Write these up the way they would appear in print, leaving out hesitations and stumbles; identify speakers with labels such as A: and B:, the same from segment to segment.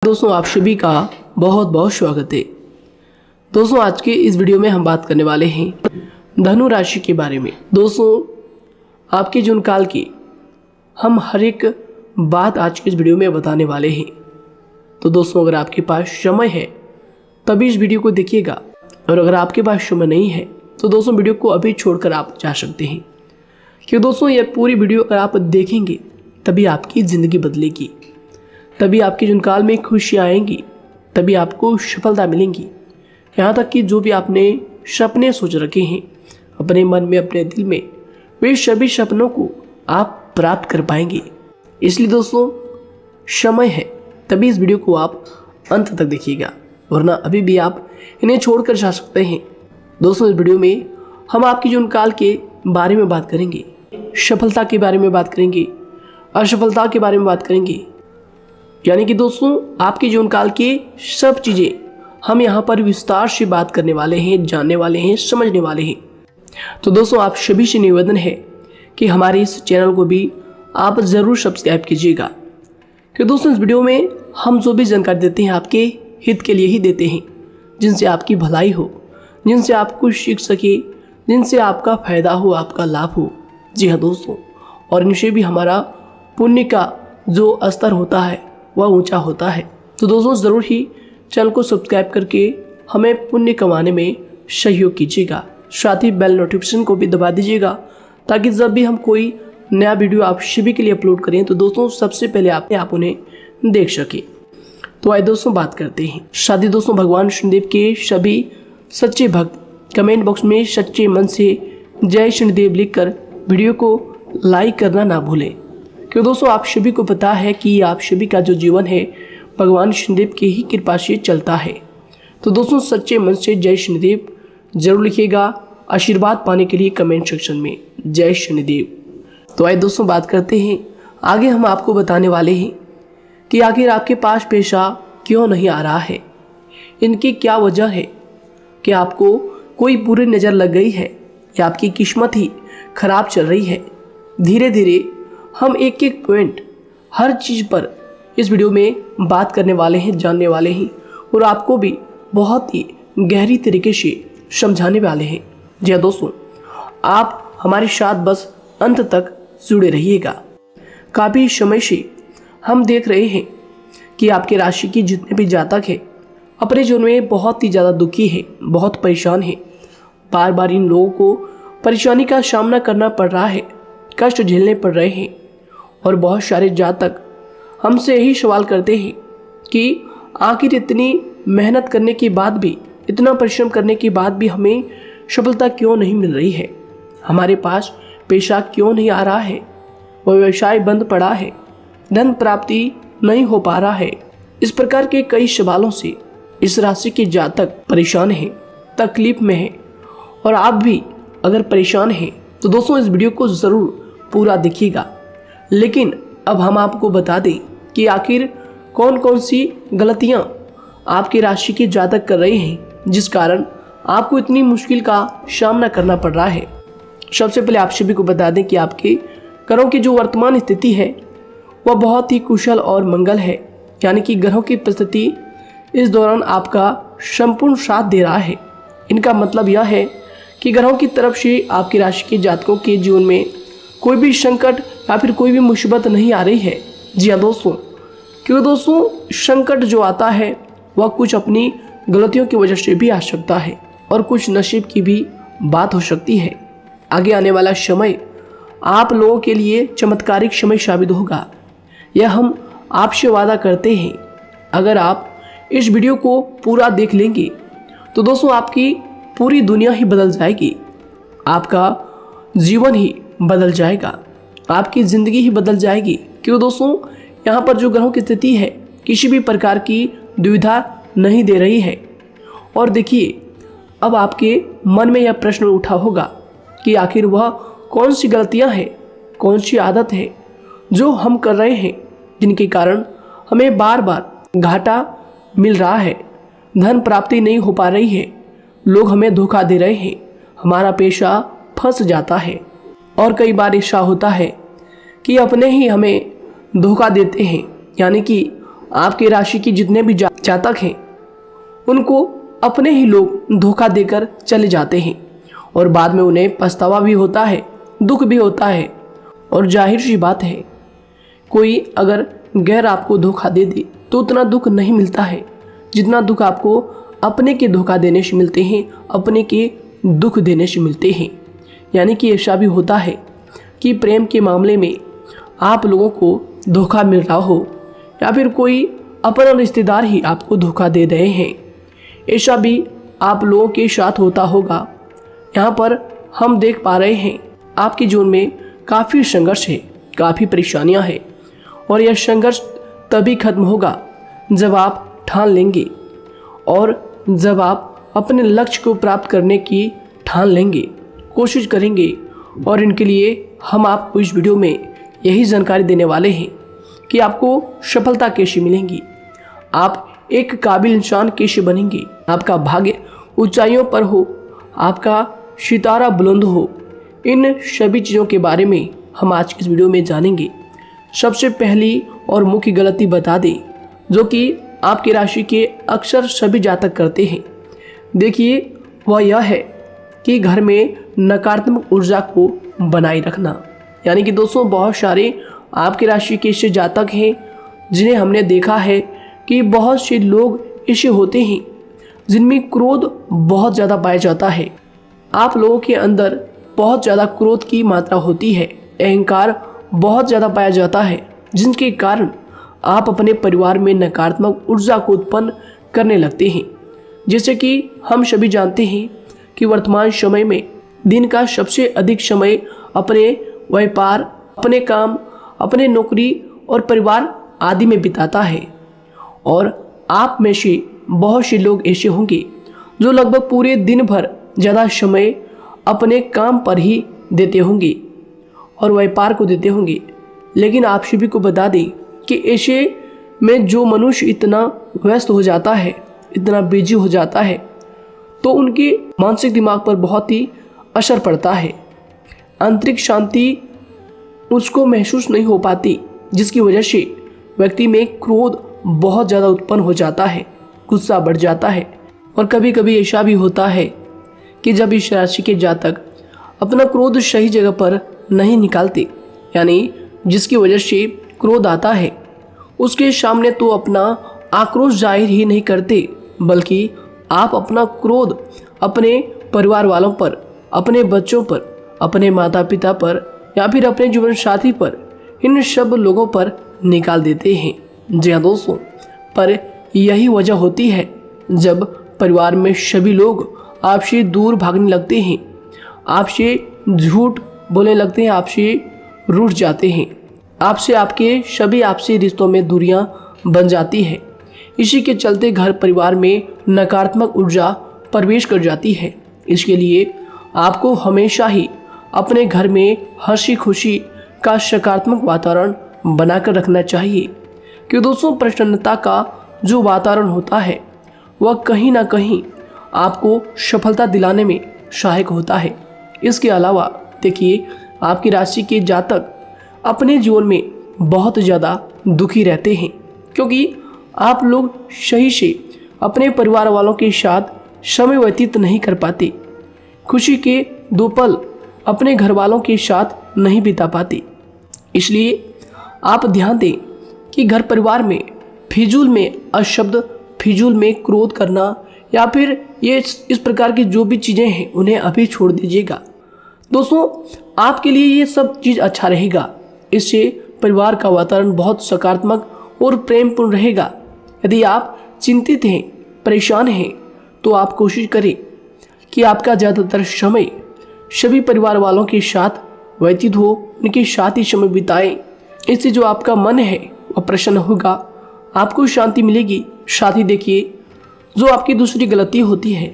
A: दोस्तों, आप सभी का बहुत बहुत स्वागत है। दोस्तों, आज के इस वीडियो में हम बात करने वाले हैं धनु राशि के बारे में। दोस्तों, आपके जून काल की हम हर एक बात आज के इस वीडियो में बताने वाले हैं। तो दोस्तों, अगर आपके पास समय है तभी इस वीडियो को देखिएगा, और अगर आपके पास समय नहीं है तो दोस्तों वीडियो को अभी छोड़कर आप जा सकते हैं। क्योंकि दोस्तों, यह पूरी वीडियो अगर आप देखेंगे तभी आपकी ज़िंदगी बदलेगी, तभी आपके जीवन काल में खुशियाँ आएंगी, तभी आपको सफलता मिलेंगी। यहाँ तक कि जो भी आपने सपने सोच रखे हैं अपने मन में, अपने दिल में, वे सभी सपनों को आप प्राप्त कर पाएंगे। इसलिए दोस्तों, समय है तभी इस वीडियो को आप अंत तक देखिएगा, वरना अभी भी आप इन्हें छोड़कर जा सकते हैं। दोस्तों, इस वीडियो में हम आपके जीवन काल के बारे में बात करेंगे, सफलता के बारे में बात करेंगे, असफलता के बारे में बात करेंगे। यानी कि दोस्तों, आपके जीवन काल की सब चीज़ें हम यहाँ पर विस्तार से बात करने वाले हैं, जानने वाले हैं, समझने वाले हैं। तो दोस्तों, आप सभी से निवेदन है कि हमारे इस चैनल को भी आप ज़रूर सब्सक्राइब कीजिएगा। कि दोस्तों, इस वीडियो में हम जो भी जानकारी देते हैं आपके हित के लिए ही देते हैं, जिनसे आपकी भलाई हो, जिनसे आप कुछ सीख सके, जिनसे आपका फ़ायदा हो, आपका लाभ हो। जी हाँ दोस्तों, और इनसे भी हमारा पुण्य का जो स्तर होता है वह ऊंचा होता है। तो दोस्तों, ज़रूर ही चैनल को सब्सक्राइब करके हमें पुण्य कमाने में सहयोग कीजिएगा। साथ ही बेल नोटिफिकेशन को भी दबा दीजिएगा, ताकि जब भी हम कोई नया वीडियो आप सभी के लिए अपलोड करें तो दोस्तों सबसे पहले आप उन्हें देख सकें। तो आइए दोस्तों बात करते हैं। साथ ही दोस्तों, भगवान शनिदेव के सभी सच्चे भक्त कमेंट बॉक्स में सच्चे मन से जय शनिदेव लिखकर वीडियो को लाइक करना ना भूलें। क्योंकि दोस्तों, आप सभी को पता है कि आप सभी का जो जीवन है भगवान शनिदेव की ही कृपा से चलता है। तो दोस्तों, सच्चे मन से जय शनिदेव जरूर लिखिएगा, आशीर्वाद पाने के लिए कमेंट सेक्शन में जय शनिदेव। तो आइए दोस्तों बात करते हैं। आगे हम आपको बताने वाले हैं कि आखिर आपके पास पैसा क्यों नहीं आ रहा है, इनकी क्या वजह है। कि आपको कोई बुरी नज़र लग गई है या आपकी किस्मत ही खराब चल रही है। धीरे धीरे हम एक एक पॉइंट हर चीज़ पर इस वीडियो में बात करने वाले हैं, जानने वाले हैं, और आपको भी बहुत ही गहरी तरीके से समझाने वाले हैं। जी हाँ दोस्तों, आप हमारे साथ बस अंत तक जुड़े रहिएगा। काफ़ी समय से हम देख रहे हैं कि आपके राशि की जितने भी जातक हैं अपने जीवन में बहुत ही ज़्यादा दुखी है, बहुत परेशान है। बार बार इन लोगों को परेशानी का सामना करना पड़ रहा है, कष्ट झेलने पड़ रहे हैं। और बहुत सारे जातक हमसे यही सवाल करते हैं कि आखिर इतनी मेहनत करने के बाद भी, इतना परिश्रम करने के बाद भी हमें सफलता क्यों नहीं मिल रही है, हमारे पास पैसा क्यों नहीं आ रहा है, वह व्यवसाय बंद पड़ा है, धन प्राप्ति नहीं हो पा रहा है। इस प्रकार के कई सवालों से इस राशि के जातक परेशान हैं, तकलीफ में हैं। और आप भी अगर परेशान हैं तो दोस्तों इस वीडियो को ज़रूर पूरा देखिएगा। लेकिन अब हम आपको बता दें कि आखिर कौन कौन सी गलतियां आपकी राशि के जातक कर रहे हैं जिस कारण आपको इतनी मुश्किल का सामना करना पड़ रहा है। सबसे पहले आप सभी को बता दें कि आपके ग्रहों की जो वर्तमान स्थिति है वह बहुत ही कुशल और मंगल है। यानी कि ग्रहों की परिस्थिति इस दौरान आपका संपूर्ण साथ दे रहा है। इनका मतलब यह है कि ग्रहों की तरफ से आपकी राशि के जातकों के जीवन में कोई भी संकट या फिर कोई भी मुसीबत नहीं आ रही है। जी हाँ दोस्तों, क्योंकि दोस्तों संकट जो आता है वह कुछ अपनी गलतियों की वजह से भी आ सकता है, और कुछ नसीब की भी बात हो सकती है। आगे आने वाला समय आप लोगों के लिए चमत्कारिक समय साबित होगा, यह हम आपसे वादा करते हैं। अगर आप इस वीडियो को पूरा देख लेंगे तो दोस्तों आपकी पूरी दुनिया ही बदल जाएगी, आपका जीवन ही बदल जाएगा, आपकी ज़िंदगी ही बदल जाएगी। क्यों दोस्तों, यहाँ पर जो ग्रहों की स्थिति है किसी भी प्रकार की दुविधा नहीं दे रही है। और देखिए, अब आपके मन में यह प्रश्न उठा होगा कि आखिर वह कौन सी गलतियाँ हैं, कौन सी आदत है जो हम कर रहे हैं जिनके कारण हमें बार बार घाटा मिल रहा है, धन प्राप्ति नहीं हो पा रही है, लोग हमें धोखा दे रहे हैं, हमारा पैसा फंस जाता है। और कई बार ऐसा होता है कि अपने ही हमें धोखा देते हैं, यानी कि आपके राशि के जितने भी जातक हैं उनको अपने ही लोग धोखा देकर चले जाते हैं और बाद में उन्हें पछतावा भी होता है, दुख भी होता है। और जाहिर सी बात है, कोई अगर गैर आपको धोखा दे दे तो उतना दुख नहीं मिलता है जितना दुख आपको अपने के धोखा देने से मिलते हैं, अपने के दुख देने से मिलते हैं। यानी कि ऐसा भी होता है कि प्रेम के मामले में आप लोगों को धोखा मिल रहा हो या फिर कोई अपना रिश्तेदार ही आपको धोखा दे रहे हैं, ऐसा भी आप लोगों के साथ होता होगा। यहाँ पर हम देख पा रहे हैं आपके जीवन में काफ़ी संघर्ष है, काफ़ी परेशानियाँ हैं और यह संघर्ष तभी खत्म होगा जब आप ठान लेंगे और जब आप अपने लक्ष्य को प्राप्त करने की ठान लेंगे, कोशिश करेंगे। और इनके लिए हम आपको इस वीडियो में यही जानकारी देने वाले हैं कि आपको सफलता कैसे मिलेंगी, आप एक काबिल इंसान कैसे बनेंगे, आपका भाग्य ऊंचाइयों पर हो, आपका सितारा बुलंद हो। इन सभी चीज़ों के बारे में हम आज की इस वीडियो में जानेंगे। सबसे पहली और मुख्य गलती बता दें जो कि आपकी राशि के अक्सर सभी जातक करते हैं, देखिए वह यह है कि घर में नकारात्मक ऊर्जा को बनाए रखना। यानी कि दोस्तों, बहुत सारे आपकी राशि के ऐसे जातक हैं जिन्हें हमने देखा है कि बहुत से लोग ऐसे होते हैं जिनमें क्रोध बहुत ज़्यादा पाया जाता है। आप लोगों के अंदर बहुत ज़्यादा क्रोध की मात्रा होती है, अहंकार बहुत ज़्यादा पाया जाता है, जिनके कारण आप अपने परिवार में नकारात्मक ऊर्जा को उत्पन्न करने लगते हैं। जैसे कि हम सभी जानते हैं कि वर्तमान समय में दिन का सबसे अधिक समय अपने व्यापार, अपने काम, अपने नौकरी और परिवार आदि में बिताता है। और आप में से बहुत से लोग ऐसे होंगे जो लगभग पूरे दिन भर ज़्यादा समय अपने काम पर ही देते होंगे और व्यापार को देते होंगे। लेकिन आप सभी को बता दें कि ऐसे में जो मनुष्य इतना व्यस्त हो जाता है, इतना बिजी हो जाता है, तो उनके मानसिक दिमाग पर बहुत ही असर पड़ता है। आंतरिक शांति उसको महसूस नहीं हो पाती, जिसकी वजह से व्यक्ति में क्रोध बहुत ज़्यादा उत्पन्न हो जाता है, गुस्सा बढ़ जाता है। और कभी कभी ऐसा भी होता है कि जब इस राशि के जातक अपना क्रोध सही जगह पर नहीं निकालते, यानी जिसकी वजह से क्रोध आता है, उसके सामने तो अपना आक्रोश जाहिर ही नहीं करते, बल्कि आप अपना क्रोध अपने परिवार वालों पर, अपने बच्चों पर, अपने माता पिता पर या फिर अपने जीवन साथी पर, इन सब लोगों पर निकाल देते हैं। जी हाँ दोस्तों, पर यही वजह होती है जब परिवार में सभी लोग आपसे दूर भागने लगते हैं, आपसे झूठ बोलने लगते हैं, आपसे रूठ जाते हैं, आपसे आपके सभी आपसी रिश्तों में दूरियां बन जाती है। इसी के चलते घर परिवार में नकारात्मक ऊर्जा प्रवेश कर जाती है। इसके लिए आपको हमेशा ही अपने घर में हंसी खुशी का सकारात्मक वातावरण बनाकर रखना चाहिए। कि दोस्तों, प्रसन्नता का जो वातावरण होता है वह कहीं ना कहीं आपको सफलता दिलाने में सहायक होता है। इसके अलावा देखिए, आपकी राशि के जातक अपने जीवन में बहुत ज़्यादा दुखी रहते हैं, क्योंकि आप लोग सही से अपने परिवार वालों के साथ समय व्यतीत नहीं कर पाते, खुशी के दो पल अपने घर वालों के साथ नहीं बिता पाते। इसलिए आप ध्यान दें कि घर परिवार में फिजूल में अशब्द, फिजूल में क्रोध करना या फिर ये इस प्रकार की जो भी चीज़ें हैं उन्हें अभी छोड़ दीजिएगा। दोस्तों, आपके लिए ये सब चीज़ अच्छा रहेगा। इससे परिवार का वातावरण बहुत सकारात्मक और प्रेमपूर्ण रहेगा। यदि आप चिंतित हैं, परेशान हैं, तो आप कोशिश करें कि आपका ज़्यादातर समय सभी परिवार वालों के साथ व्यतीत हो, उनके साथ ही समय बिताएं। इससे जो आपका मन है वह प्रसन्न होगा, आपको शांति मिलेगी। साथ ही देखिए, जो आपकी दूसरी गलती होती है,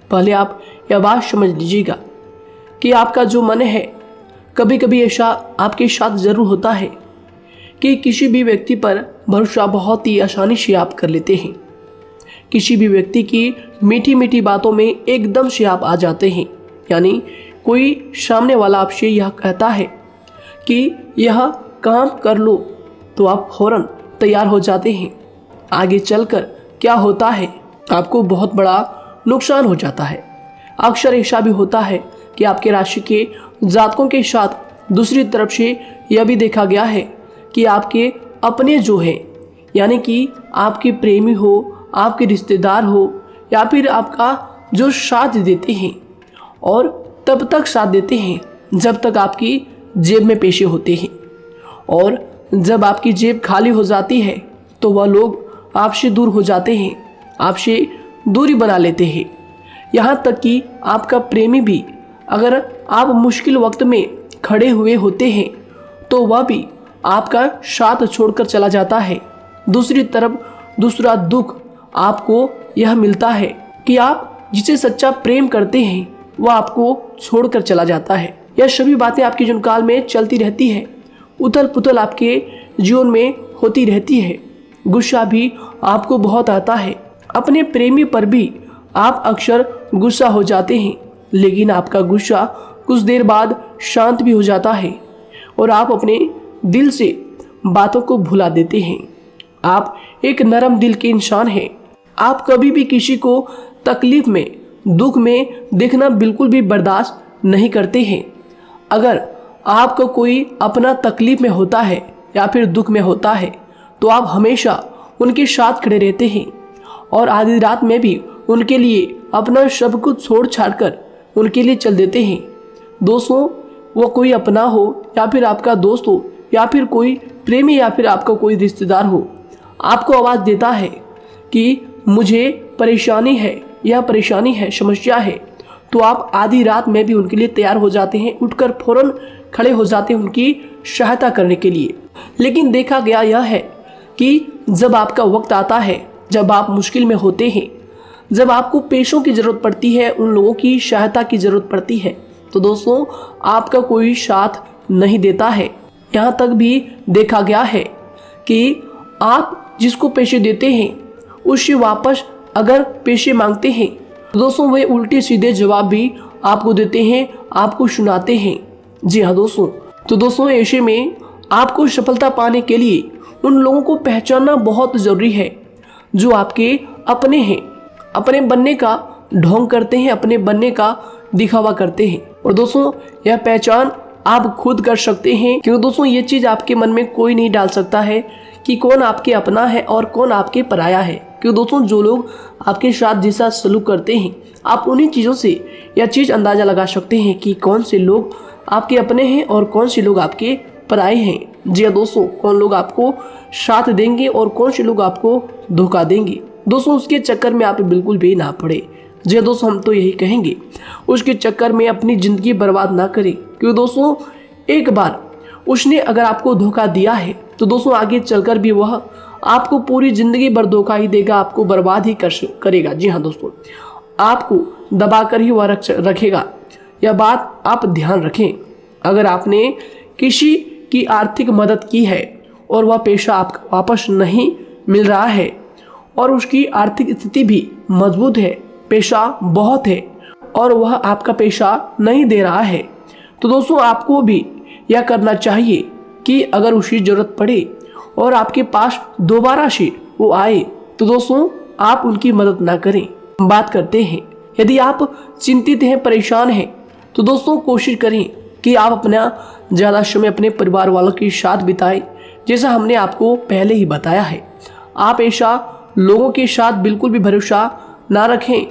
A: पहले आप यह बात समझ लीजिएगा कि आपका जो मन है, कभी कभी ऐसा आपके साथ ज़रूर होता है कि किसी भी व्यक्ति पर भरोसा बहुत ही आसानी से आप कर लेते हैं। किसी भी व्यक्ति की मीठी मीठी बातों में एकदम से आप आ जाते हैं। यानी कोई सामने वाला आपसे यह कहता है कि यह काम कर लो, तो आप फौरन तैयार हो जाते हैं आगे चलकर क्या होता है, आपको बहुत बड़ा नुकसान हो जाता है। अक्सर ऐसा भी होता है कि आपके राशि के जातकों के साथ दूसरी तरफ से यह भी देखा गया है कि आपके अपने जो हैं, यानी कि आपके प्रेमी हो, आपके रिश्तेदार हो, या फिर आपका जो साथ देते हैं और तब तक साथ देते हैं जब तक आपकी जेब में पैसे होते हैं, और जब आपकी जेब खाली हो जाती है तो वह लोग आपसे दूर हो जाते हैं, आपसे दूरी बना लेते हैं। यहाँ तक कि आपका प्रेमी भी, अगर आप मुश्किल वक्त में खड़े हुए होते हैं तो वह भी आपका साथ छोड़कर चला जाता है। दूसरी तरफ दूसरा दुख आपको यह मिलता है कि आप जिसे सच्चा प्रेम करते हैं वह आपको छोड़कर चला जाता है। यह सभी बातें आपके जीवन काल में चलती रहती है। उथल पुथल आपके जीवन में होती रहती है। गुस्सा भी आपको बहुत आता है। अपने प्रेमी पर भी आप अक्सर गुस्सा हो जाते हैं, लेकिन आपका गुस्सा कुछ देर बाद शांत भी हो जाता है और आप अपने दिल से बातों को भुला देते हैं। आप एक नरम दिल के इंसान हैं। आप कभी भी किसी को तकलीफ में, दुख में देखना बिल्कुल भी बर्दाश्त नहीं करते हैं। अगर आपको कोई अपना तकलीफ में होता है या फिर दुख में होता है तो आप हमेशा उनके साथ खड़े रहते हैं और आधी रात में भी उनके लिए अपना सब कुछ छोड़ छाड़ कर उनके लिए चल देते हैं। दोस्तों, वो कोई अपना हो या फिर आपका दोस्त हो या फिर कोई प्रेमी या फिर आपका कोई रिश्तेदार हो, आपको आवाज़ देता है कि मुझे परेशानी है, यह परेशानी है, समस्या है, तो आप आधी रात में भी उनके लिए तैयार हो जाते हैं, उठकर फौरन खड़े हो जाते हैं उनकी सहायता करने के लिए। लेकिन देखा गया यह है कि जब आपका वक्त आता है, जब आप मुश्किल में होते हैं, जब आपको पैसों की ज़रूरत पड़ती है, उन लोगों की सहायता की ज़रूरत पड़ती है, तो दोस्तों आपका कोई साथ नहीं देता है। यहाँ तक भी देखा गया है कि आप जिसको पैसे देते हैं उससे वापस अगर पैसे मांगते हैं तो दोस्तों वे उल्टे सीधे जवाब भी आपको देते हैं, आपको सुनाते हैं। जी हाँ दोस्तों, तो दोस्तों ऐसे में आपको सफलता पाने के लिए उन लोगों को पहचानना बहुत ज़रूरी है जो आपके अपने हैं, अपने बनने का ढोंग करते हैं, अपने बनने का दिखावा करते हैं। और दोस्तों यह पहचान आप खुद कर सकते हैं, क्योंकि दोस्तों ये चीज़ आपके मन में कोई नहीं डाल सकता है कि कौन आपके अपना है और कौन आपके पराया है। क्योंकि दोस्तों जो लोग आपके साथ जैसा सलूक करते हैं, आप उन्हीं चीज़ों से यह चीज़ अंदाज़ा लगा सकते हैं कि कौन से लोग आपके अपने हैं और कौन से लोग आपके पराए हैं। जी हाँ दोस्तों, कौन लोग आपको साथ देंगे और कौन से लोग आपको धोखा देंगे। दोस्तों उसके चक्कर में आप बिल्कुल भी ना पड़े। जी हाँ दोस्तों, हम तो यही कहेंगे उसके चक्कर में अपनी ज़िंदगी बर्बाद ना करें, क्योंकि दोस्तों एक बार उसने अगर आपको धोखा दिया है तो दोस्तों आगे चलकर भी वह आपको पूरी ज़िंदगी भर धोखा ही देगा, आपको बर्बाद ही करेगा। जी हाँ दोस्तों, आपको दबा कर ही वह रखेगा। यह बात आप ध्यान रखें। अगर आपने किसी की आर्थिक मदद की है और वह पैसा आपको वापस नहीं मिल रहा है और उसकी आर्थिक स्थिति भी मजबूत है, पैसा बहुत है और वह आपका पैसा नहीं दे रहा है, तो दोस्तों आपको भी यह करना चाहिए कि अगर उसकी ज़रूरत पड़े और आपके पास दोबारा से वो आए तो दोस्तों आप उनकी मदद ना करें। बात करते हैं, यदि आप चिंतित हैं, परेशान हैं, तो दोस्तों कोशिश करें कि आप अपना ज़्यादा समय अपने परिवार वालों के साथ बिताएं, जैसा हमने आपको पहले ही बताया है। आप ऐसा लोगों के साथ बिल्कुल भी भरोसा ना रखें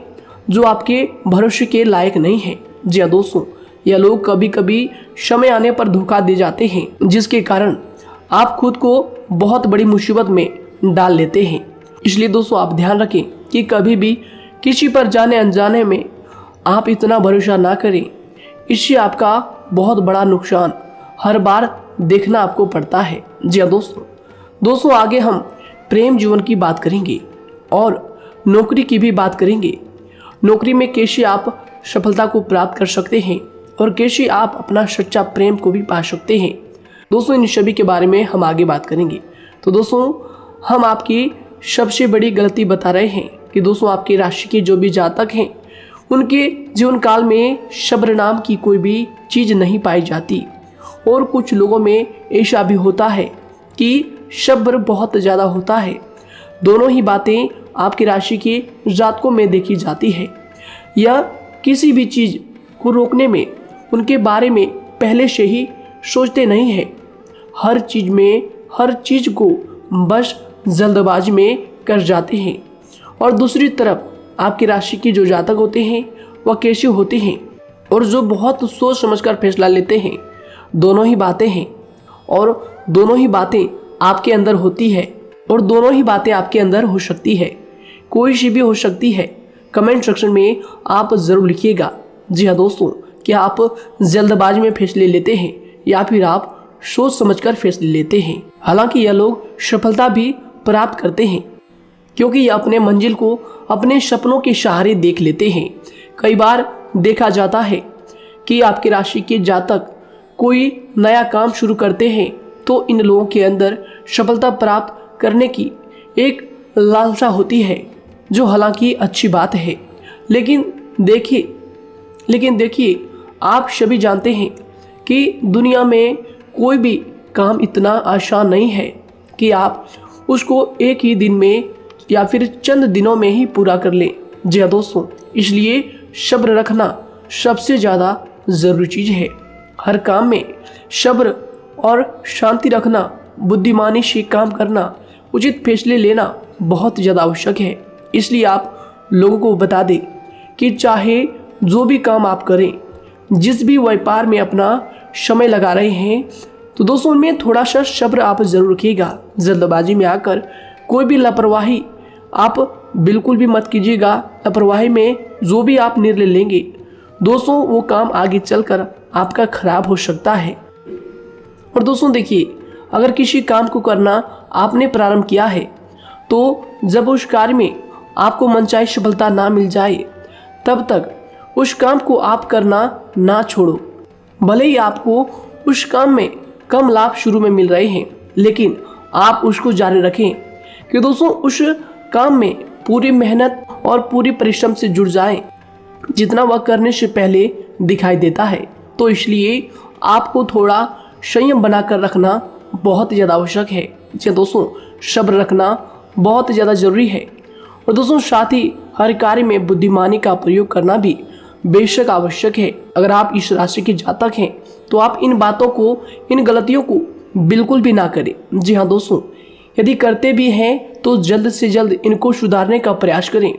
A: जो आपके भरोसे के लायक नहीं है। जी हाँ दोस्तों, यह लोग कभी कभी समय आने पर धोखा दे जाते हैं, जिसके कारण आप खुद को बहुत बड़ी मुसीबत में डाल लेते हैं। इसलिए दोस्तों आप ध्यान रखें कि कभी भी किसी पर जाने अनजाने में आप इतना भरोसा ना करें, इससे आपका बहुत बड़ा नुकसान हर बार देखना आपको पड़ता है। जी हाँ दोस्तों आगे हम प्रेम जीवन की बात करेंगे और नौकरी की भी बात करेंगे। नौकरी में कैसे आप सफलता को प्राप्त कर सकते हैं और कैसे आप अपना सच्चा प्रेम को भी पा सकते हैं। दोस्तों इन सभी के बारे में हम आगे बात करेंगे। तो दोस्तों हम आपकी सबसे बड़ी गलती बता रहे हैं कि दोस्तों आपकी राशि के जो भी जातक हैं उनके जीवन काल में सब्र नाम की कोई भी चीज़ नहीं पाई जाती, और कुछ लोगों में ऐसा भी होता है कि सब्र बहुत ज़्यादा होता है, दोनों ही बातें आपकी राशि के जातकों में देखी जाती है। या किसी भी चीज़ को रोकने में उनके बारे में पहले से ही सोचते नहीं हैं। हर चीज़ को बस जल्दबाजी में कर जाते हैं। और दूसरी तरफ आपकी राशि के जो जातक होते हैं वह कैसे होते हैं और जो बहुत सोच समझकर फैसला लेते हैं। दोनों ही बातें हैं और दोनों ही बातें आपके अंदर होती है और दोनों ही बातें आपके अंदर हो सकती है। कोई सी भी हो सकती है। कमेंट सेक्शन में आप ज़रूर लिखिएगा। जी हाँ दोस्तों, क्या आप जल्दबाजी में फैसले लेते हैं या फिर आप सोच समझकर फैसले लेते हैं। हालांकि यह लोग सफलता भी प्राप्त करते हैं क्योंकि यह अपने मंजिल को अपने सपनों के सहारे देख लेते हैं। कई बार देखा जाता है कि आपकी राशि के जातक कोई नया काम शुरू करते हैं तो इन लोगों के अंदर सफलता प्राप्त करने की एक लालसा होती है, जो हालांकि अच्छी बात है। लेकिन देखिए आप सभी जानते हैं कि दुनिया में कोई भी काम इतना आसान नहीं है कि आप उसको एक ही दिन में या फिर चंद दिनों में ही पूरा कर लें। जी हाँ दोस्तों, इसलिए सब्र रखना सबसे ज़्यादा ज़रूरी चीज़ है। हर काम में सब्र और शांति रखना, बुद्धिमानी से काम करना, उचित फैसले लेना बहुत ज़्यादा आवश्यक है। इसलिए आप लोगों को बता दें कि चाहे जो भी काम आप करें, जिस भी व्यापार में अपना समय लगा रहे हैं, तो दोस्तों उनमें थोड़ा सा सब्र आप ज़रूर रखिएगा। जल्दबाजी में आकर कोई भी लापरवाही आप बिल्कुल भी मत कीजिएगा। लापरवाही में जो भी आप निर्णय लेंगे दोस्तों, वो काम आगे चलकर आपका खराब हो सकता है। और दोस्तों देखिए, अगर किसी काम को करना आपने प्रारंभ किया है तो जब उस कार्य में आपको मनचाही सफलता ना मिल जाए तब तक उस काम को आप करना ना छोड़ो। भले ही आपको उस काम में कम लाभ शुरू में मिल रहे हैं, लेकिन आप उसको जारी रखें कि दोस्तों उस काम में पूरी मेहनत और पूरी परिश्रम से जुड़ जाएं, जितना वह करने से पहले दिखाई देता है। तो इसलिए आपको थोड़ा संयम बनाकर रखना बहुत ज़्यादा आवश्यक है। जी दोस्तों, सब्र रखना बहुत ज़्यादा ज़रूरी है। और दोस्तों साथ ही हर कार्य में बुद्धिमानी का प्रयोग करना भी बेशक आवश्यक है। अगर आप इस राशि के जातक हैं तो आप इन बातों को, इन गलतियों को बिल्कुल भी ना करें। जी हाँ दोस्तों, यदि करते भी हैं तो जल्द से जल्द इनको सुधारने का प्रयास करें।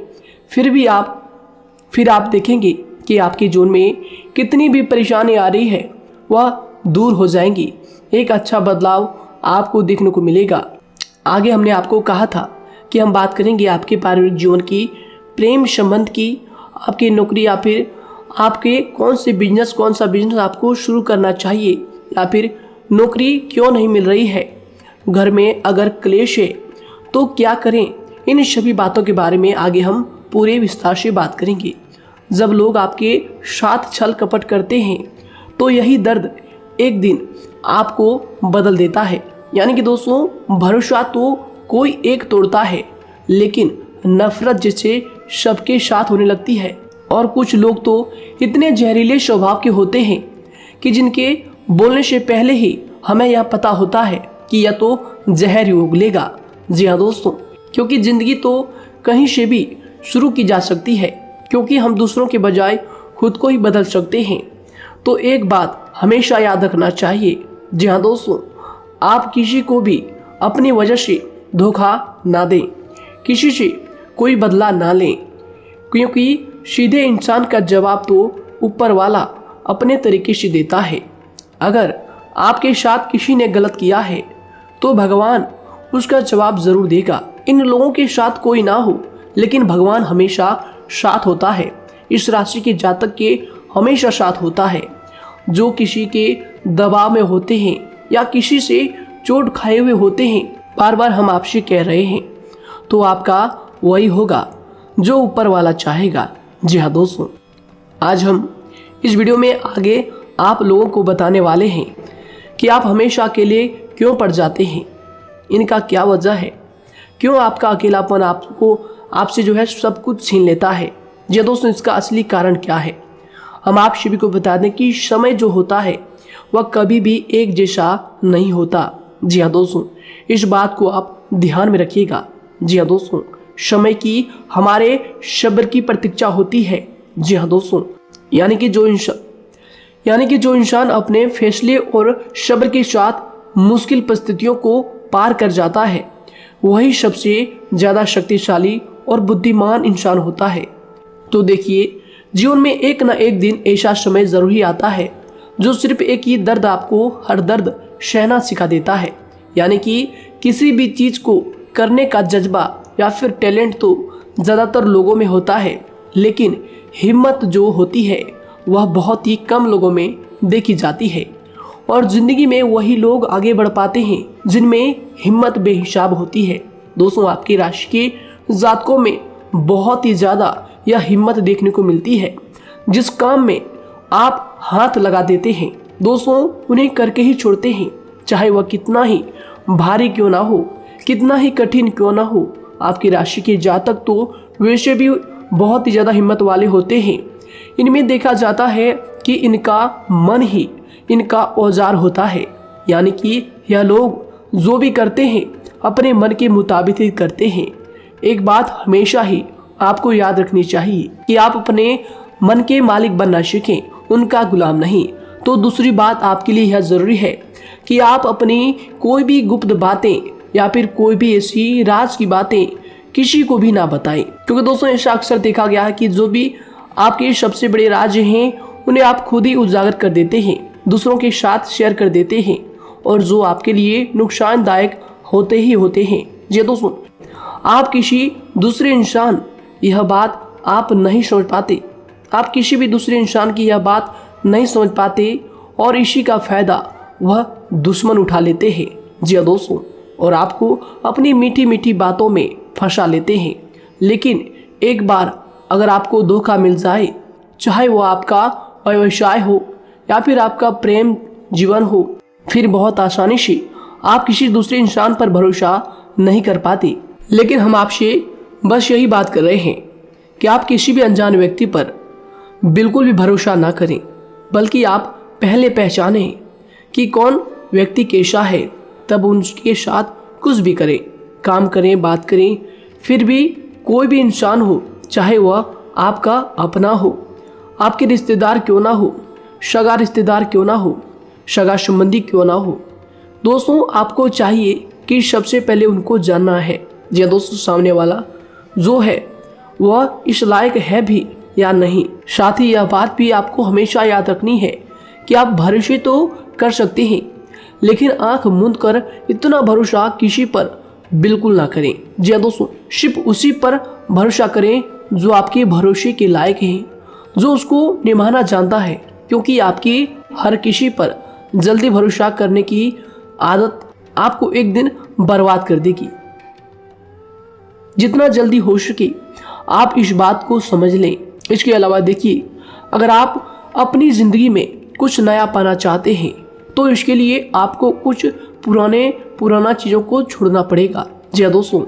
A: फिर आप देखेंगे कि आपके जीवन में कितनी भी परेशानी आ रही है वह दूर हो जाएंगी। एक अच्छा बदलाव आपको देखने को मिलेगा। आगे हमने आपको कहा था कि हम बात करेंगे आपके पारिवारिक जीवन की, प्रेम संबंध की, आपकी नौकरी या फिर आपके कौन सा बिजनेस आपको शुरू करना चाहिए, या फिर नौकरी क्यों नहीं मिल रही है, घर में अगर क्लेश है तो क्या करें। इन सभी बातों के बारे में आगे हम पूरे विस्तार से बात करेंगे। जब लोग आपके साथ छल कपट करते हैं तो यही दर्द एक दिन आपको बदल देता है। यानी कि दोस्तों, भरोसा तो कोई एक तोड़ता है, लेकिन नफरत जैसे सबके साथ होने लगती है। और कुछ लोग तो इतने जहरीले स्वभाव के होते हैं कि जिनके बोलने से पहले ही हमें यह पता होता है कि यह तो जहर ही उगलेगा। जी हाँ दोस्तों, क्योंकि ज़िंदगी तो कहीं से भी शुरू की जा सकती है, क्योंकि हम दूसरों के बजाय खुद को ही बदल सकते हैं। तो एक बात हमेशा याद रखना चाहिए। जी हाँ दोस्तों, आप किसी को भी अपनी वजह से धोखा ना दें, किसी से कोई बदला ना लें, क्योंकि सीधे इंसान का जवाब तो ऊपर वाला अपने तरीके से देता है। अगर आपके साथ किसी ने गलत किया है तो भगवान उसका जवाब ज़रूर देगा। इन लोगों के साथ कोई ना हो, लेकिन भगवान हमेशा साथ होता है। इस राशि के जातक के हमेशा साथ होता है। जो किसी के दबाव में होते हैं या किसी से चोट खाए हुए होते हैं, बार बार हम आपसे कह रहे हैं, तो आपका वही होगा जो ऊपर वाला चाहेगा। जी हाँ दोस्तों, आज हम इस वीडियो में आगे आप लोगों को बताने वाले हैं कि आप हमेशा अकेले क्यों पड़ जाते हैं, इनका क्या वजह है, क्यों आपका अकेलापन आपसे जो है सब कुछ छीन लेता है। जी हाँ दोस्तों, इसका असली कारण क्या है हम आप सभी को बता दें कि समय जो होता है वह कभी भी एक जैसा नहीं होता। जी हाँ दोस्तों, इस बात को आप ध्यान में रखिएगा। जी हाँ दोस्तों, समय की हमारे सब्र की प्रतीक्षा होती है। जी हाँ दोस्तों, यानी कि जो इंसान अपने फैसले और सब्र के साथ मुश्किल परिस्थितियों को पार कर जाता है, वही सबसे ज़्यादा शक्तिशाली और बुद्धिमान इंसान होता है। तो देखिए, जीवन में एक ना एक दिन ऐसा समय ज़रूर ही आता है जो सिर्फ एक ही दर्द आपको हर दर्द सहना सिखा देता है। यानी कि किसी भी चीज़ को करने का जज्बा या फिर टैलेंट तो ज़्यादातर लोगों में होता है, लेकिन हिम्मत जो होती है वह बहुत ही कम लोगों में देखी जाती है। और ज़िंदगी में वही लोग आगे बढ़ पाते हैं जिनमें हिम्मत बेहिसाब होती है। दोस्तों, आपकी राशि के जातकों में बहुत ही ज़्यादा यह हिम्मत देखने को मिलती है। जिस काम में आप हाथ लगा देते हैं दोस्तों, उन्हें करके ही छोड़ते हैं, चाहे वह कितना ही भारी क्यों ना हो, कितना ही कठिन क्यों ना हो। आपकी राशि के जातक तो वैसे भी बहुत ही ज़्यादा हिम्मत वाले होते हैं। इनमें देखा जाता है कि इनका मन ही इनका औजार होता है। यानी कि यह लोग जो भी करते हैं अपने मन के मुताबिक ही करते हैं। एक बात हमेशा ही आपको याद रखनी चाहिए कि आप अपने मन के मालिक बनना सीखें, उनका गुलाम नहीं। तो दूसरी बात आपके लिए यह ज़रूरी है कि आप अपनी कोई भी गुप्त बातें या फिर कोई भी ऐसी राज की बातें किसी को भी ना बताएं, क्योंकि दोस्तों ऐसा अक्सर देखा गया है कि जो भी आपके सबसे बड़े राज हैं उन्हें आप खुद ही उजागर कर देते हैं, दूसरों के साथ शेयर कर देते हैं, और जो आपके लिए नुकसानदायक होते ही होते हैं। जी दोस्तों, आप किसी दूसरे इंसान यह बात आप नहीं समझ पाते, आप किसी भी दूसरे इंसान की यह बात नहीं समझ पाते, और इसी का फ़ायदा वह दुश्मन उठा लेते हैं। जी दोस्तों, और आपको अपनी मीठी मीठी बातों में फंसा लेते हैं। लेकिन एक बार अगर आपको धोखा मिल जाए, चाहे वो आपका व्यवसाय हो या फिर आपका प्रेम जीवन हो, फिर बहुत आसानी से आप किसी दूसरे इंसान पर भरोसा नहीं कर पाते। लेकिन हम आपसे बस यही बात कर रहे हैं कि आप किसी भी अनजान व्यक्ति पर बिल्कुल भी भरोसा ना करें, बल्कि आप पहले पहचानें कि कौन व्यक्ति कैसा है, तब उनके साथ कुछ भी करें, काम करें, बात करें। फिर भी कोई भी इंसान हो, चाहे वह आपका अपना हो, आपके रिश्तेदार क्यों ना हो, सगा रिश्तेदार क्यों ना हो, सगा संबंधी क्यों ना हो, दोस्तों आपको चाहिए कि सबसे पहले उनको जानना है या दोस्तों सामने वाला जो है वह इस लायक है भी या नहीं। साथ ही यह बात भी आपको हमेशा याद रखनी है कि आप भरोसे तो कर सकते हैं, लेकिन आंख मूंद कर इतना भरोसा किसी पर बिल्कुल ना करें। जी दोस्तों, सिर्फ उसी पर भरोसा करें जो आपके भरोसे के लायक है, जो उसको निभाना जानता है, क्योंकि आपकी हर किसी पर जल्दी भरोसा करने की आदत आपको एक दिन बर्बाद कर देगी। जितना जल्दी हो सके आप इस बात को समझ लें। इसके अलावा देखिए, अगर आप अपनी ज़िंदगी में कुछ नया पाना चाहते हैं तो इसके लिए आपको कुछ पुराना चीज़ों को छोड़ना पड़ेगा। जी दोस्तों,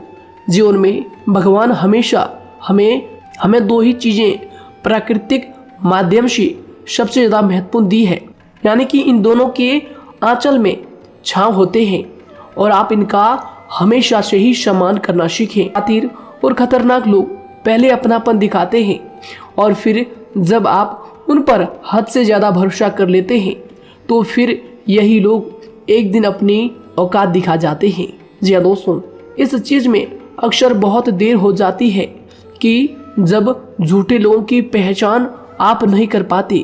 A: जीवन में भगवान हमेशा हमें दो ही चीज़ें प्राकृतिक माध्यम से सबसे ज़्यादा महत्वपूर्ण दी है, यानी कि इन दोनों के आंचल में छांव होते हैं और आप इनका हमेशा से ही सम्मान करना सीखें। खातिर और खतरनाक लोग पहले अपनापन दिखाते हैं और फिर जब आप उन पर हद से ज़्यादा भरोसा कर लेते हैं तो फिर यही लोग एक दिन अपनी औकात दिखा जाते हैं। जी हाँ दोस्तों, इस चीज़ में अक्सर बहुत देर हो जाती है कि जब झूठे लोगों की पहचान आप नहीं कर पाते।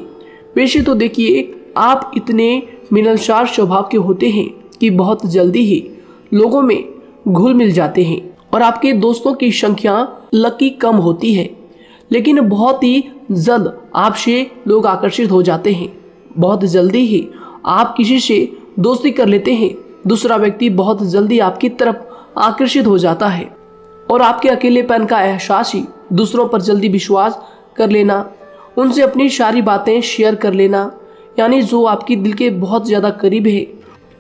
A: वैसे तो देखिए, आप इतने मिलनसार स्वभाव के होते हैं कि बहुत जल्दी ही लोगों में घुल मिल जाते हैं और आपके दोस्तों की संख्या लकी कम होती है, लेकिन बहुत ही जल्द आपसे लोग आकर्षित हो जाते हैं। बहुत जल्दी ही आप किसी से दोस्ती कर लेते हैं, दूसरा व्यक्ति बहुत जल्दी आपकी तरफ आकर्षित हो जाता है और आपके अकेलेपन का एहसास ही दूसरों पर जल्दी विश्वास कर लेना, उनसे अपनी सारी बातें शेयर कर लेना, यानी जो आपकी दिल के बहुत ज़्यादा करीब है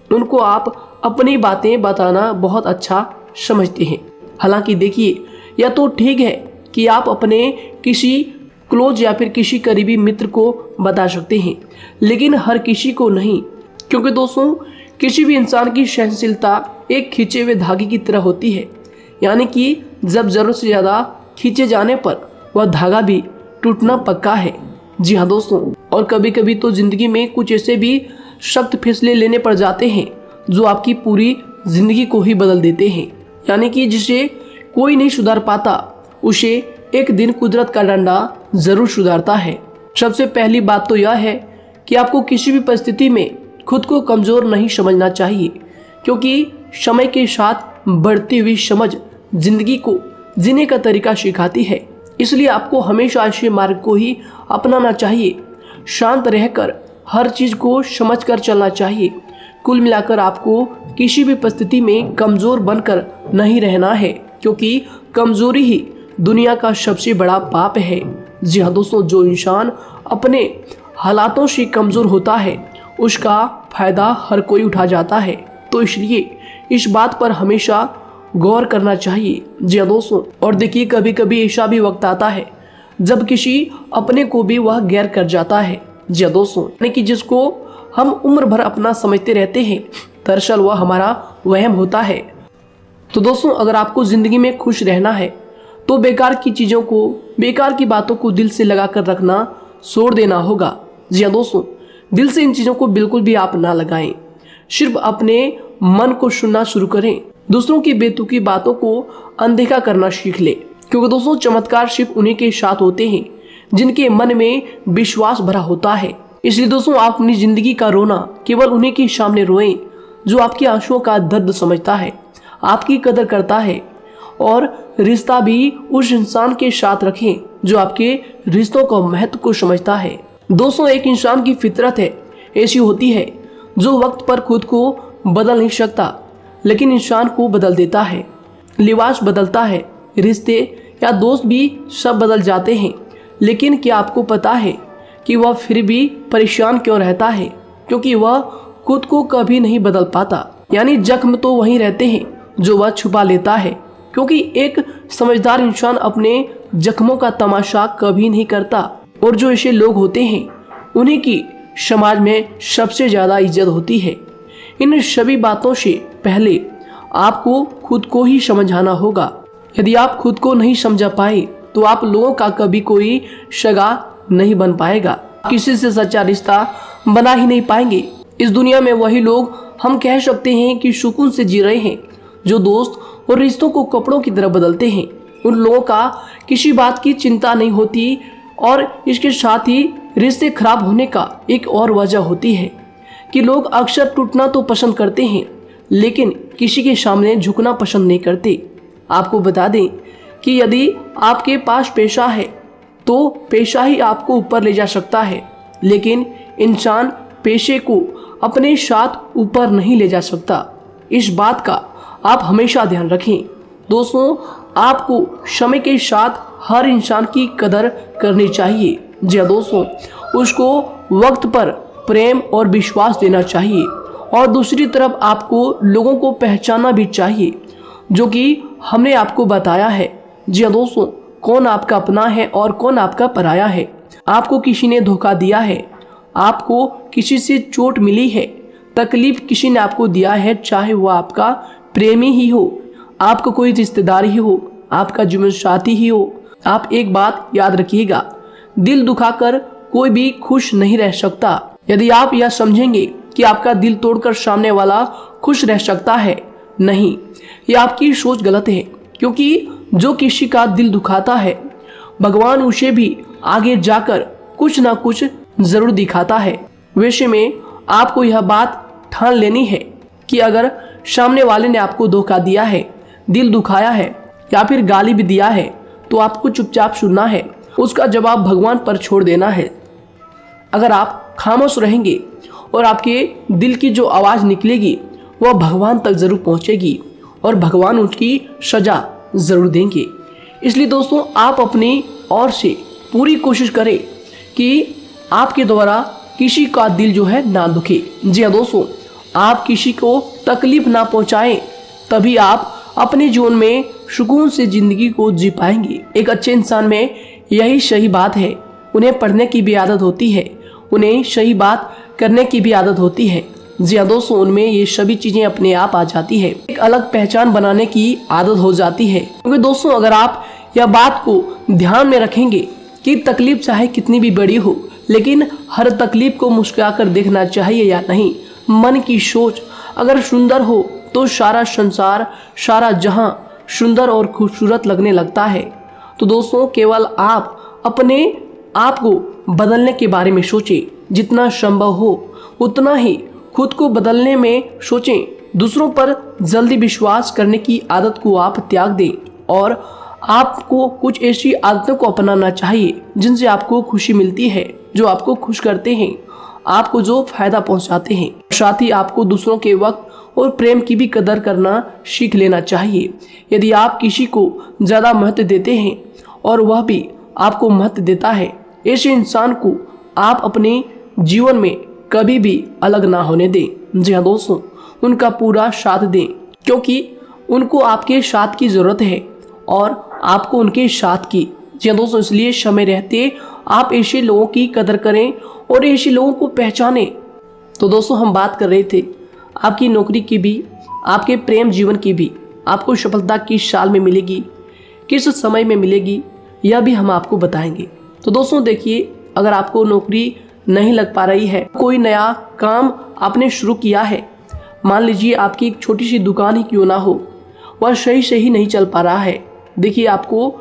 A: उनको आप अपनी बातें बताना बहुत अच्छा समझते हैं। हालांकि देखिए, यह तो ठीक है कि आप अपने किसी क्लोज या फिर किसी करीबी मित्र को बता सकते हैं, लेकिन हर किसी को नहीं, क्योंकि दोस्तों किसी भी इंसान की सहनशीलता एक खींचे हुए धागे की तरह होती है। यानी कि जब जरूरत से ज़्यादा खींचे जाने पर वह धागा भी टूटना पक्का है। जी हाँ दोस्तों, और कभी कभी तो ज़िंदगी में कुछ ऐसे भी सख्त फैसले लेने पड़ जाते हैं जो आपकी पूरी ज़िंदगी को ही बदल देते हैं। यानी कि जिसे कोई नहीं सुधार पाता उसे एक दिन कुदरत का डंडा ज़रूर सुधारता है। सबसे पहली बात तो यह है कि आपको किसी भी परिस्थिति में खुद को कमज़ोर नहीं समझना चाहिए, क्योंकि समय के साथ बढ़ती हुई समझ जिंदगी को जीने का तरीका सिखाती है। इसलिए आपको हमेशा ऐसे मार्ग को ही अपनाना चाहिए। शांत रहकर हर चीज़ को समझकर चलना चाहिए। कुल मिलाकर आपको किसी भी परिस्थिति में कमज़ोर बनकर नहीं रहना है, क्योंकि कमज़ोरी ही दुनिया का सबसे बड़ा पाप है। जी हाँ दोस्तों, जो इंसान अपने हालातों से कमज़ोर होता है उसका फ़ायदा हर कोई उठा जाता है। तो इसलिए इस बात पर हमेशा गौर करना चाहिए। जी हाँ दोस्तों, और देखिए कभी कभी ऐसा भी वक्त आता है जब किसी अपने को भी वह गैर कर जाता है। जी हाँ दोस्तों, यानी कि जिसको हम उम्र भर अपना समझते रहते हैं, दरअसल वह हमारा वहम होता है। तो दोस्तों, अगर आपको ज़िंदगी में खुश रहना है तो बेकार की चीज़ों को, बेकार की बातों को दिल से लगा कर रखना छोड़ देना होगा। जी हाँ दोस्तों, दिल से इन चीज़ों को बिल्कुल भी आप ना लगाएं। सिर्फ अपने मन को सुनना शुरू करें। दूसरों की बेतुकी बातों को अनदेखा करना सीख ले, क्योंकि दोस्तों चमत्कार सिर्फ उन्हीं के साथ होते हैं जिनके मन में विश्वास भरा होता है। इसलिए दोस्तों, आप अपनी जिंदगी का रोना केवल उन्हीं के सामने रोएं जो आपके आंसुओं का दर्द समझता है, आपकी कदर करता है, और रिश्ता भी उस इंसान के साथ रखें जो आपके रिश्तों का महत्व को समझता है। दोस्तों, एक इंसान की फितरत है ऐसी होती है जो वक्त पर खुद को बदल नहीं सकता, लेकिन इंसान को बदल देता है। लिबास बदलता है, रिश्ते या दोस्त भी सब बदल जाते हैं, लेकिन क्या आपको पता है कि वह फिर भी परेशान क्यों रहता है? क्योंकि वह खुद को कभी नहीं बदल पाता। यानी जख्म तो वहीं रहते हैं जो वह छुपा लेता है, क्योंकि एक समझदार इंसान अपने जख्मों का तमाशा कभी नहीं करता, और जो ऐसे लोग होते हैं उन्हीं की समाज में सबसे ज़्यादा इज्जत होती है। इन सभी बातों से पहले आपको खुद को ही समझाना होगा। यदि आप खुद को नहीं समझा पाए तो आप लोगों का कभी कोई सगा नहीं बन पाएगा, किसी से सच्चा रिश्ता बना ही नहीं पाएंगे। इस दुनिया में वही लोग हम कह सकते हैं कि सुकून से जी रहे हैं जो दोस्त और रिश्तों को कपड़ों की तरह बदलते हैं। उन लोगों का किसी बात की चिंता नहीं होती, और इसके साथ ही रिश्ते खराब होने का एक और वजह होती है कि लोग अक्सर टूटना तो पसंद करते हैं, लेकिन किसी के सामने झुकना पसंद नहीं करते। आपको बता दें कि यदि आपके पास पैसा है तो पैसा ही आपको ऊपर ले जा सकता है, लेकिन इंसान पैसे को अपने साथ ऊपर नहीं ले जा सकता। इस बात का आप हमेशा ध्यान रखें। दोस्तों, आपको समय के साथ हर इंसान की कदर करनी चाहिए। जी हाँ दोस्तों, उसको वक्त पर प्रेम और विश्वास देना चाहिए, और दूसरी तरफ आपको लोगों को पहचानना भी चाहिए जो कि हमने आपको बताया है। जी हाँ दोस्तों, कौन आपका अपना है और कौन आपका पराया है। आपको किसी ने धोखा दिया है, आपको किसी से चोट मिली है, तकलीफ किसी ने आपको दिया है, चाहे वो आपका प्रेमी ही हो, आपका कोई रिश्तेदार ही हो, आपका जीवन साथी ही हो। आप एक बात याद रखिएगा, दिल दुखाकर कोई भी खुश नहीं रह सकता। यदि आप यह समझेंगे कि आपका दिल तोड़कर सामने वाला खुश रह सकता है, नहीं, यह आपकी सोच गलत है, क्योंकि जो किसी का दिल दुखाता है भगवान उसे भी आगे जाकर कुछ ना कुछ जरूर दिखाता है। वैसे में आपको यह बात ठान लेनी है कि अगर सामने वाले ने आपको धोखा दिया है, दिल दुखाया है या फिर गाली भी दिया है, तो आपको चुपचाप सुनना है, उसका जवाब भगवान पर छोड़ देना है। अगर आप खामोश रहेंगे और आपके दिल की जो आवाज़ निकलेगी वह भगवान तक ज़रूर पहुंचेगी, और भगवान उसकी सज़ा ज़रूर देंगे। इसलिए दोस्तों, आप अपनी ओर से पूरी कोशिश करें कि आपके द्वारा किसी का दिल जो है ना दुखे। जी हाँ दोस्तों, आप किसी को तकलीफ ना पहुंचाएं, तभी आप अपने जीवन में सुकून से ज़िंदगी को जी पाएंगे। एक अच्छे इंसान में यही सही बात है। उन्हें पढ़ने की भी आदत होती है, उन्हें सही बात करने की भी आदत होती है, जी हाँ दोस्तों, उनमें ये सभी चीजें अपने आप आ जाती है। एक अलग पहचान बनाने की आदत हो जाती है। क्योंकि दोस्तों अगर आप यह बात को ध्यान में रखेंगे कि तकलीफ चाहे कितनी भी बड़ी हो, लेकिन हर तकलीफ को मुस्कुराकर देखना चाहिए या नहीं। मन की सोच अगर सुंदर हो तो सारा संसार, सारा जहां सुंदर और खूबसूरत लगने लगता है। तो दोस्तों केवल आप अपने आप को बदलने के बारे में सोचें, जितना संभव हो उतना ही खुद को बदलने में सोचें। दूसरों पर जल्दी विश्वास करने की आदत को आप त्याग दें और आपको कुछ ऐसी आदतों को अपनाना चाहिए जिनसे आपको खुशी मिलती है, जो आपको खुश करते हैं, आपको जो फायदा पहुंचाते हैं। साथ ही आपको दूसरों के वक्त और प्रेम की भी कदर करना सीख लेना चाहिए। यदि आप किसी को ज़्यादा महत्व देते हैं और वह भी आपको महत्व देता है, ऐसे इंसान को आप अपने जीवन में कभी भी अलग ना होने दें। जी हाँ दोस्तों, उनका पूरा साथ दें, क्योंकि उनको आपके साथ की ज़रूरत है और आपको उनके साथ की। जी हाँ दोस्तों, इसलिए समय रहते आप ऐसे लोगों की कदर करें और ऐसे लोगों को पहचानें। तो दोस्तों हम बात कर रहे थे आपकी नौकरी की भी, आपके प्रेम जीवन की भी। आपको सफलता किस साल में मिलेगी, किस समय में मिलेगी, यह भी हम आपको बताएंगे। तो दोस्तों देखिए, अगर आपको नौकरी नहीं लग पा रही है, कोई नया काम आपने शुरू किया है, मान लीजिए आपकी एक छोटी सी दुकान ही क्यों ना हो, वह सही से ही नहीं चल पा रहा है। देखिए आपको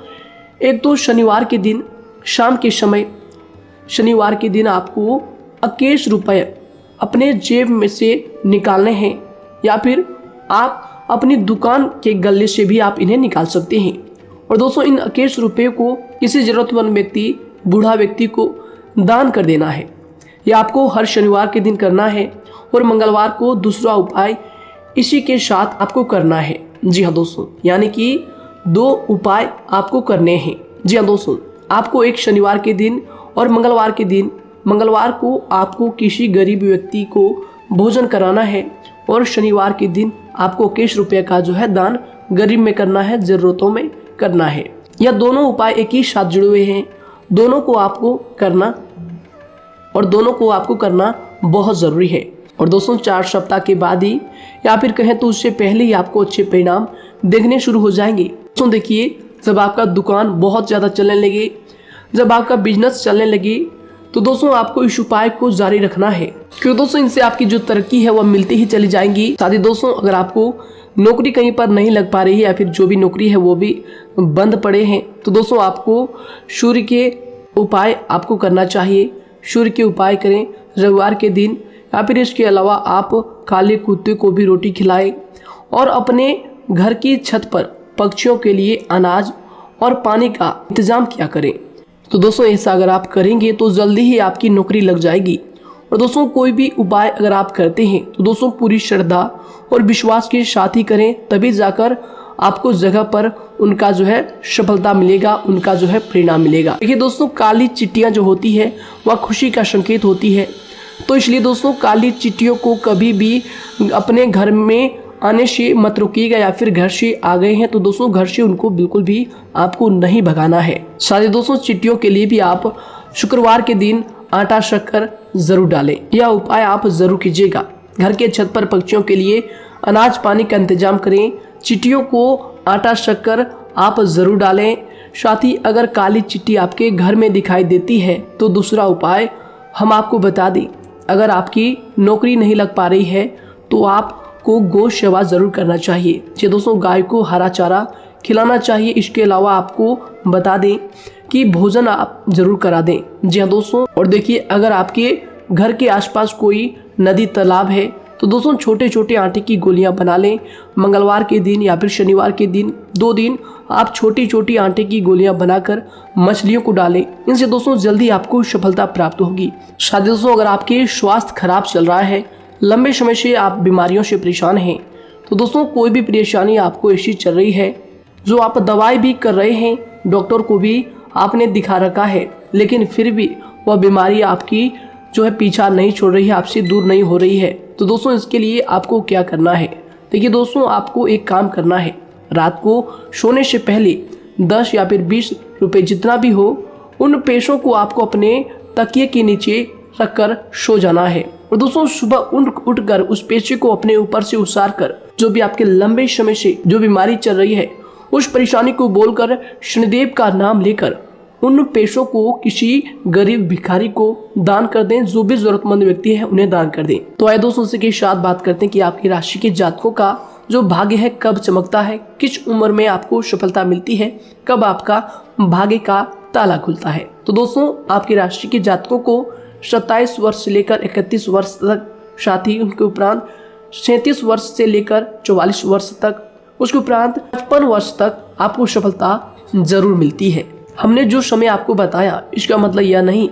A: एक तो शनिवार के दिन शाम के समय, शनिवार के दिन आपको 21 रुपये अपने जेब में से निकालने हैं, या फिर आप अपनी दुकान के गले से भी आप इन्हें निकाल सकते हैं। और दोस्तों इन 21 रुपये को किसी ज़रूरतमंद व्यक्ति, बूढ़ा व्यक्ति को दान कर देना है। यह आपको हर शनिवार के दिन करना है और मंगलवार को दूसरा उपाय इसी के साथ आपको करना है। जी हाँ दोस्तों, यानी कि 2 उपाय आपको करने हैं। जी हाँ दोस्तों, आपको एक शनिवार के दिन और मंगलवार के दिन, मंगलवार को आपको किसी गरीब व्यक्ति को भोजन कराना है और शनिवार के दिन आपको 21 रुपये का जो है दान गरीब में करना है, ज़रूरतों में करना है। यह दोनों उपाय एक ही साथ जुड़े हुए हैं, दोनों को आपको करना और दोनों को आपको करना बहुत ज़रूरी है। और दोस्तों 4 सप्ताह के बाद ही, या फिर कहें तो उससे पहले ही आपको अच्छे परिणाम देखने शुरू हो जाएंगे। दोस्तों देखिए, जब आपका दुकान बहुत ज़्यादा चलने लगे, जब आपका बिजनेस चलने लगे, तो दोस्तों आपको इस उपाय को जारी रखना है, क्योंकि दोस्तों इनसे आपकी जो तरक्की है वह मिलती ही चली जाएंगी। साथ ही दोस्तों अगर आपको नौकरी कहीं पर नहीं लग पा रही है, या फिर जो भी नौकरी है वो भी बंद पड़े हैं, तो दोस्तों आपको सूर्य के उपाय आपको करना चाहिए। सूर्य के उपाय करें रविवार के दिन, या फिर इसके अलावा आप काले कुत्ते को भी रोटी खिलाएं और अपने घर की छत पर पक्षियों के लिए अनाज और पानी का इंतजाम किया करें। तो दोस्तों ऐसा अगर आप करेंगे तो जल्दी ही आपकी नौकरी लग जाएगी। और दोस्तों कोई भी उपाय अगर आप करते हैं तो दोस्तों पूरी श्रद्धा और विश्वास के साथ ही करें, तभी जाकर आपको जगह पर उनका जो है सफलता मिलेगा, उनका जो है परिणाम मिलेगा। देखिए दोस्तों, काली चिट्टियाँ जो होती है वह खुशी का संकेत होती है, तो इसलिए दोस्तों काली चिट्टियों को कभी भी अपने घर में आने से मत रोकिएगा, या फिर घर से आ गए हैं तो दोस्तों घर से उनको बिल्कुल भी आपको नहीं भगाना है। साथ ही दोस्तों चिट्टियों के लिए भी आप शुक्रवार के दिन आटा शक्कर जरूर डालें, यह उपाय आप जरूर कीजिएगा। घर के छत पर पक्षियों के लिए अनाज पानी का इंतजाम करें, चिट्टियों को आटा शक्कर आप जरूर डालें। साथ ही अगर काली चिट्टी आपके घर में दिखाई देती है तो दूसरा उपाय हम आपको बता दें, अगर आपकी नौकरी नहीं लग पा रही है तो आपको गौ सेवा जरूर करना चाहिए। जी दोस्तों, गाय को हरा चारा खिलाना चाहिए। इसके अलावा आपको बता दें कि भोजन आप जरूर करा दें। जी हाँ दोस्तों, और देखिए अगर आपके घर के आसपास कोई नदी तालाब है तो दोस्तों छोटे छोटे आटे की गोलियां बना लें। मंगलवार के दिन या फिर शनिवार के दिन 2 दिन आप छोटी छोटी आटे की गोलियां बनाकर मछलियों को डालें। इनसे दोस्तों जल्दी आपको सफलता प्राप्त होगी। साथ ही दोस्तों अगर आपके स्वास्थ्य खराब चल रहा है, लंबे समय से आप बीमारियों से परेशान हैं, तो दोस्तों कोई भी परेशानी आपको ऐसी चल रही है जो आप दवाई भी कर रहे हैं, डॉक्टर को भी आपने दिखा रखा है, लेकिन फिर भी वह बीमारी आपकी जो है पीछा नहीं छोड़ रही है, आपसे दूर नहीं हो रही है, तो दोस्तों इसके लिए आपको क्या करना है। देखिए दोस्तों, आपको एक काम करना है, रात को सोने से पहले 10 या फिर 20 रुपए जितना भी हो, उन पैसों को आपको अपने तकिए के नीचे रखकर सो जाना है। और दोस्तों सुबह उठकर उस पेशे को अपने ऊपर से उतार कर जो भी आपके लंबे समय से जो बीमारी चल रही है उस परेशानी को बोलकर शनिदेव का नाम लेकर उन पेशों को किसी गरीब भिखारी को दान कर दें। जो भी जरूरतमंद व्यक्ति है उन्हें दान कर दें। तो आइए दोस्तों उसी के साथ बात करते हैं कि आपकी राशि के जातकों का जो भाग्य है कब चमकता है, किस उम्र में आपको सफलता मिलती है, कब आपका भाग्य का ताला खुलता है। तो दोस्तों आपकी राशि के जातकों को 27 वर्ष से लेकर 31 वर्ष तक, साथ ही उनके उपरांत 37 वर्ष से लेकर 44 वर्ष तक, उसके उपरांत 55 वर्ष तक आपको सफलता जरूर मिलती है। हमने जो समय आपको बताया इसका मतलब यह नहीं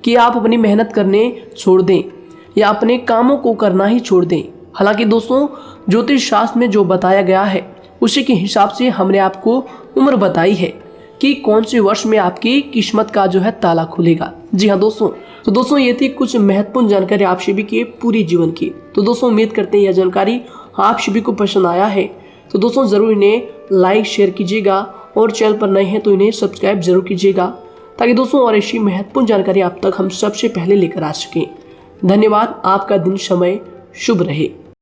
A: कि आप अपनी मेहनत करने छोड़ दें या अपने कामों को करना ही छोड़ दें। हालांकि दोस्तों ज्योतिष शास्त्र में जो बताया गया है उसी के हिसाब से हमने आपको उम्र बताई है कि कौन से वर्ष में आपकी किस्मत का जो है ताला खुलेगा। जी हाँ दोस्तों, तो दोस्तों ये थी कुछ महत्वपूर्ण जानकारी आप सभी की पूरी जीवन की। तो दोस्तों उम्मीद करते हैं यह जानकारी आप सभी को पसंद आया है। तो दोस्तों जरूर इन्हें लाइक शेयर कीजिएगा और चैनल पर नए हैं तो इन्हें सब्सक्राइब जरूर कीजिएगा ताकि दोस्तों और ऐसी महत्वपूर्ण जानकारी आप तक हम सबसे पहले लेकर आ सकें। धन्यवाद। आपका दिन समय शुभ रहे।